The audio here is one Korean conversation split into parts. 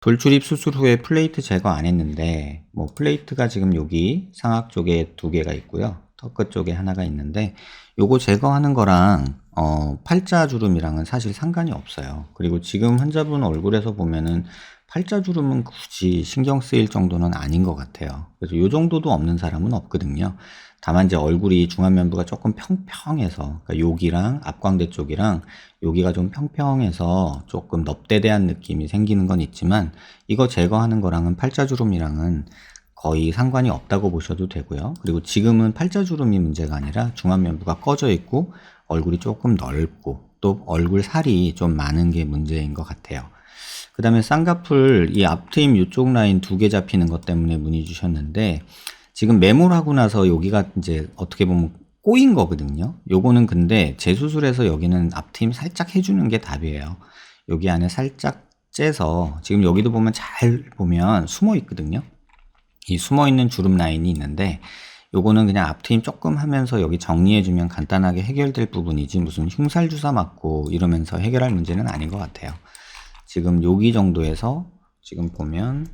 돌출입 수술 후에 플레이트 제거 안 했는데 플레이트가 지금 여기 상악 쪽에 2개가 있고요. 턱 끝 쪽에 하나가 있는데 요거 제거하는 거랑 팔자주름이랑은 사실 상관이 없어요. 그리고 지금 환자분 얼굴에서 보면은 팔자주름은 굳이 신경 쓰일 정도는 아닌 것 같아요. 그래서 요 정도도 없는 사람은 없거든요. 다만 이제 얼굴이 중안면부가 조금 평평해서, 그러니까 여기랑 앞광대 쪽이랑 여기가 좀 평평해서 조금 넙대대한 느낌이 생기는 건 있지만, 이거 제거하는 거랑은 팔자주름이랑은 거의 상관이 없다고 보셔도 되고요. 그리고 지금은 팔자주름이 문제가 아니라 중안면부가 꺼져 있고 얼굴이 조금 넓고 또 얼굴 살이 좀 많은 게 문제인 것 같아요. 그 다음에 쌍꺼풀 이 앞트임 이쪽 라인 2개 잡히는 것 때문에 문의 주셨는데, 지금 매몰하고 나서 여기가 이제 어떻게 보면 꼬인 거거든요. 요거는 근데 재수술해서 여기는 앞트임 살짝 해주는 게 답이에요. 여기 안에 살짝 째서, 지금 여기도 보면 잘 보면 숨어 있거든요. 이 숨어 있는 주름 라인이 있는데, 요거는 그냥 앞트임 조금 하면서 여기 정리해주면 간단하게 해결될 부분이지 무슨 흉살 주사 맞고 이러면서 해결할 문제는 아닌 것 같아요. 지금 여기 정도에서 지금 보면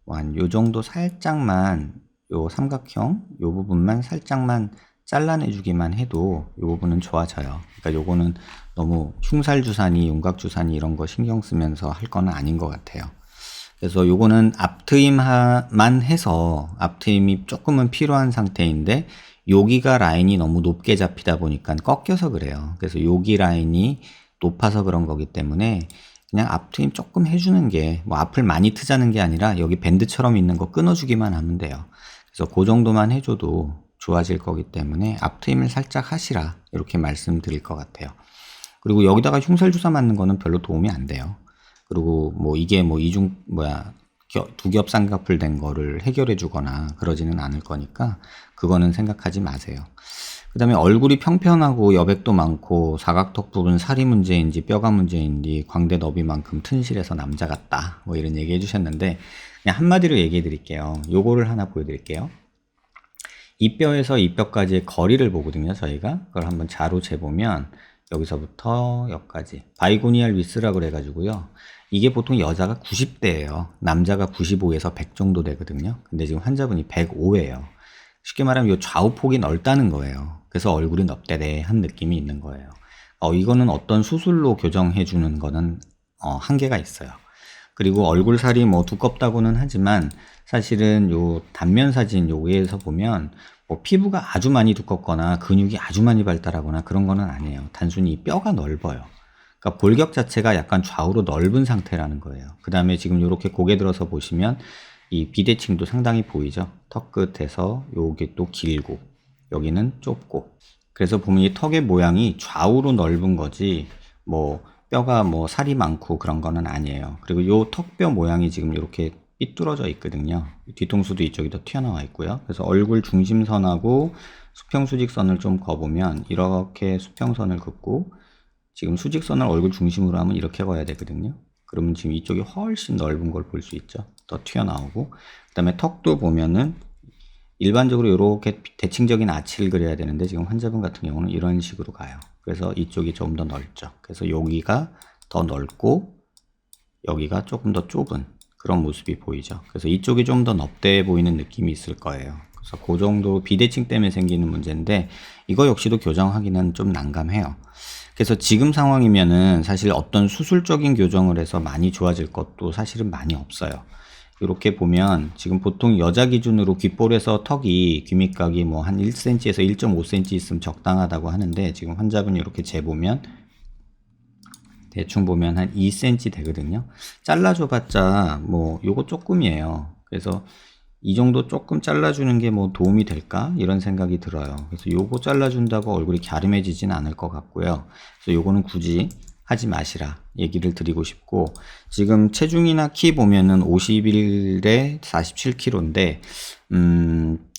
한 요 정도 살짝만, 요 삼각형 요 부분만 살짝만 잘라내 주기만 해도 요 부분은 좋아져요. 그러니까 요거는 너무 흉살 주사니 윤곽 주사니 이런 거 신경 쓰면서 할 거는 아닌 것 같아요. 그래서 요거는 앞트임만 해서 앞트임이 조금은 필요한 상태인데, 여기가 라인이 너무 높게 잡히다 보니까 꺾여서 그래요. 그래서 여기 라인이 높아서 그런 거기 때문에 그냥 앞트임 조금 해주는 게, 앞을 많이 트자는 게 아니라 여기 밴드처럼 있는 거 끊어주기만 하면 돼요. 그래서 그 정도만 해줘도 좋아질 거기 때문에 앞트임을 살짝 하시라, 이렇게 말씀드릴 것 같아요. 그리고 여기다가 흉살 주사 맞는 거는 별로 도움이 안 돼요. 그리고 이게 두 겹 쌍꺼풀 된 거를 해결해 주거나 그러지는 않을 거니까 그거는 생각하지 마세요. 그 다음에 얼굴이 평평하고 여백도 많고 사각턱 부분 살이 문제인지 뼈가 문제인지 광대 너비만큼 튼실해서 남자 같다, 이런 얘기 해주셨는데, 그냥 한마디로 얘기해 드릴게요. 요거를 하나 보여드릴게요. 이 뼈에서 이 뼈까지의 거리를 보거든요, 저희가. 그걸 한번 자로 재보면 여기서부터 여기까지 바이고니알 위스라고 그래가지고요. 이게 보통 여자가 90대예요. 남자가 95에서 100 정도 되거든요. 근데 지금 환자분이 105예요. 쉽게 말하면 이 좌우폭이 넓다는 거예요. 그래서 얼굴이 넙대대한 느낌이 있는 거예요. 이거는 어떤 수술로 교정해 주는 거는 한계가 있어요. 그리고 얼굴살이 두껍다고는 하지만 사실은 요 단면 사진 요에서 보면 피부가 아주 많이 두껍거나 근육이 아주 많이 발달하거나 그런 거는 아니에요. 단순히 뼈가 넓어요. 그러니까 볼격 자체가 약간 좌우로 넓은 상태라는 거예요. 그 다음에 지금 이렇게 고개 들어서 보시면 이 비대칭도 상당히 보이죠. 턱 끝에서 요게 또 길고 여기는 좁고, 그래서 보면 이 턱의 모양이 좌우로 넓은 거지 뼈가 살이 많고 그런 거는 아니에요. 그리고 요 턱뼈 모양이 지금 이렇게 삐뚤어져 있거든요. 뒤통수도 이쪽이 더 튀어나와 있고요. 그래서 얼굴 중심선하고 수평수직선을 좀 그어보면 이렇게 수평선을 긋고, 지금 수직선을 얼굴 중심으로 하면 이렇게 그어야 되거든요. 그러면 지금 이쪽이 훨씬 넓은 걸 볼 수 있죠. 더 튀어나오고, 그 다음에 턱도 보면은 일반적으로 이렇게 대칭적인 아치를 그려야 되는데 지금 환자분 같은 경우는 이런 식으로 가요. 그래서 이쪽이 좀 더 넓죠. 그래서 여기가 더 넓고 여기가 조금 더 좁은 그런 모습이 보이죠. 그래서 이쪽이 좀 더 넙대해 보이는 느낌이 있을 거예요. 그래서 그 정도 비대칭 때문에 생기는 문제인데, 이거 역시도 교정하기는 좀 난감해요. 그래서 지금 상황이면은 사실 어떤 수술적인 교정을 해서 많이 좋아질 것도 사실은 많이 없어요. 이렇게 보면 지금 보통 여자 기준으로 귓볼에서 턱이 귀밑각이 한 1cm에서 1.5cm 있으면 적당하다고 하는데, 지금 환자분이 이렇게 재보면 대충 보면 한 2cm 되거든요. 잘라줘봤자 요거 조금이에요. 그래서 이 정도 조금 잘라주는 게 도움이 될까? 이런 생각이 들어요. 그래서 요거 잘라준다고 얼굴이 갸름해지진 않을 것 같고요. 그래서 요거는 굳이 하지 마시라 얘기를 드리고 싶고, 지금 체중이나 키 보면은 51에 47kg인데,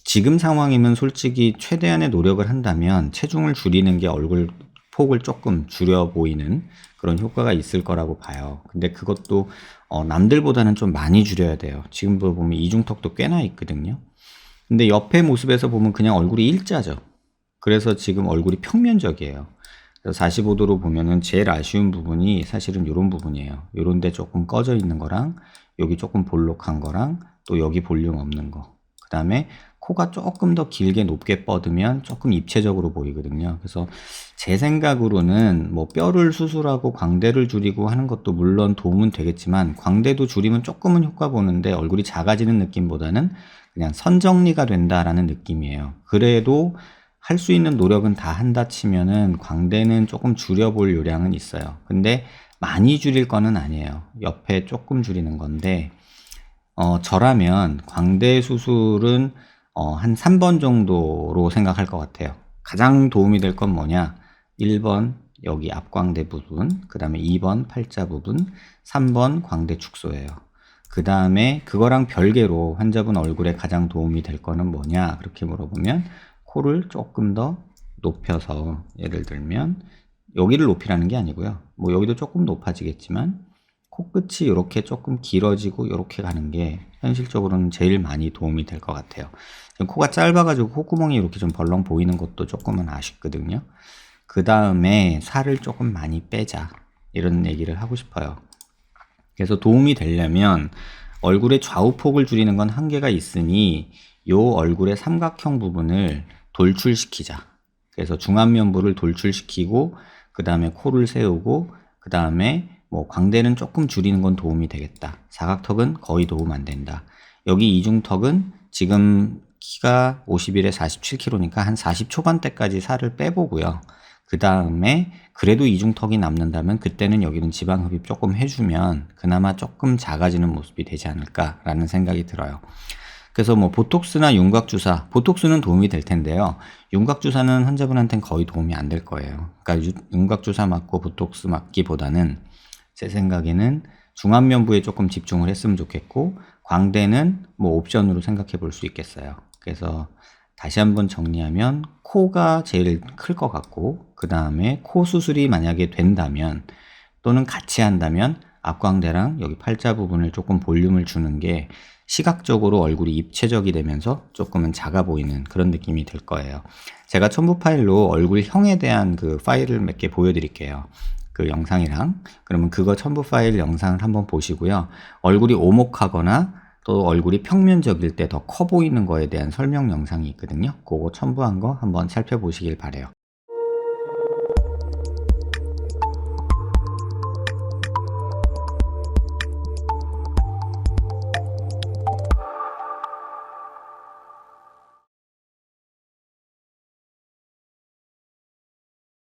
지금 상황이면 솔직히 최대한의 노력을 한다면 체중을 줄이는 게 얼굴 폭을 조금 줄여 보이는 그런 효과가 있을 거라고 봐요. 근데 그것도 남들보다는 좀 많이 줄여야 돼요. 지금 보면 이중턱도 꽤나 있거든요. 근데 옆에 모습에서 보면 그냥 얼굴이 일자죠. 그래서 지금 얼굴이 평면적이에요. 그래서 45도로 보면은 제일 아쉬운 부분이 사실은 요런 부분이에요. 요런 데 조금 꺼져 있는 거랑 여기 조금 볼록한 거랑 또 여기 볼륨 없는 거. 그 다음에 코가 조금 더 길게 높게 뻗으면 조금 입체적으로 보이거든요. 그래서 제 생각으로는 뭐 뼈를 수술하고 광대를 줄이고 하는 것도 물론 도움은 되겠지만 광대도 줄이면 조금은 효과 보는데 얼굴이 작아지는 느낌보다는 그냥 선정리가 된다라는 느낌이에요. 그래도 할 수 있는 노력은 다 한다 치면은 광대는 조금 줄여볼 요량은 있어요. 근데 많이 줄일 거는 아니에요. 옆에 조금 줄이는 건데 저라면 광대 수술은 한 3번 정도로 생각할 것 같아요. 가장 도움이 될 건 뭐냐? 1번 여기 앞광대 부분, 그 다음에 2번 팔자 부분, 3번 광대 축소예요. 그 다음에 그거랑 별개로 환자분 얼굴에 가장 도움이 될 거는 뭐냐? 그렇게 물어보면 코를 조금 더 높여서, 예를 들면 여기를 높이라는 게 아니고요. 뭐 여기도 조금 높아지겠지만 코끝이 이렇게 조금 길어지고 이렇게 가는 게 현실적으로는 제일 많이 도움이 될 것 같아요. 코가 짧아가지고 콧구멍이 이렇게 좀 벌렁 보이는 것도 조금은 아쉽거든요. 그 다음에 살을 조금 많이 빼자, 이런 얘기를 하고 싶어요. 그래서 도움이 되려면 얼굴의 좌우폭을 줄이는 건 한계가 있으니 요 얼굴의 삼각형 부분을 돌출시키자. 그래서 중안면부를 돌출시키고 그 다음에 코를 세우고 그 다음에 뭐 광대는 조금 줄이는 건 도움이 되겠다. 사각턱은 거의 도움 안 된다. 여기 이중턱은 지금 키가 51에 47kg니까 한 40 초반대까지 살을 빼보고요. 그 다음에 그래도 이중턱이 남는다면 그때는 여기는 지방 흡입 조금 해주면 그나마 조금 작아지는 모습이 되지 않을까라는 생각이 들어요. 그래서 뭐 보톡스나 윤곽주사, 보톡스는 도움이 될 텐데요. 윤곽주사는 환자분한테는 거의 도움이 안 될 거예요. 그러니까 윤곽주사 맞고 보톡스 맞기보다는 제 생각에는 중안면부에 조금 집중을 했으면 좋겠고 광대는 뭐 옵션으로 생각해 볼 수 있겠어요. 그래서 다시 한번 정리하면 코가 제일 클 것 같고 그 다음에 코 수술이 만약에 된다면 또는 같이 한다면 앞광대랑 여기 팔자 부분을 조금 볼륨을 주는 게 시각적으로 얼굴이 입체적이 되면서 조금은 작아 보이는 그런 느낌이 들 거예요. 제가 첨부 파일로 얼굴형에 대한 그 파일을 몇 개 보여드릴게요. 그 영상이랑. 그러면 그거 첨부 파일 영상을 한번 보시고요. 얼굴이 오목하거나 또 얼굴이 평면적일 때 더 커 보이는 거에 대한 설명 영상이 있거든요. 그거 첨부한 거 한번 살펴보시길 바래요.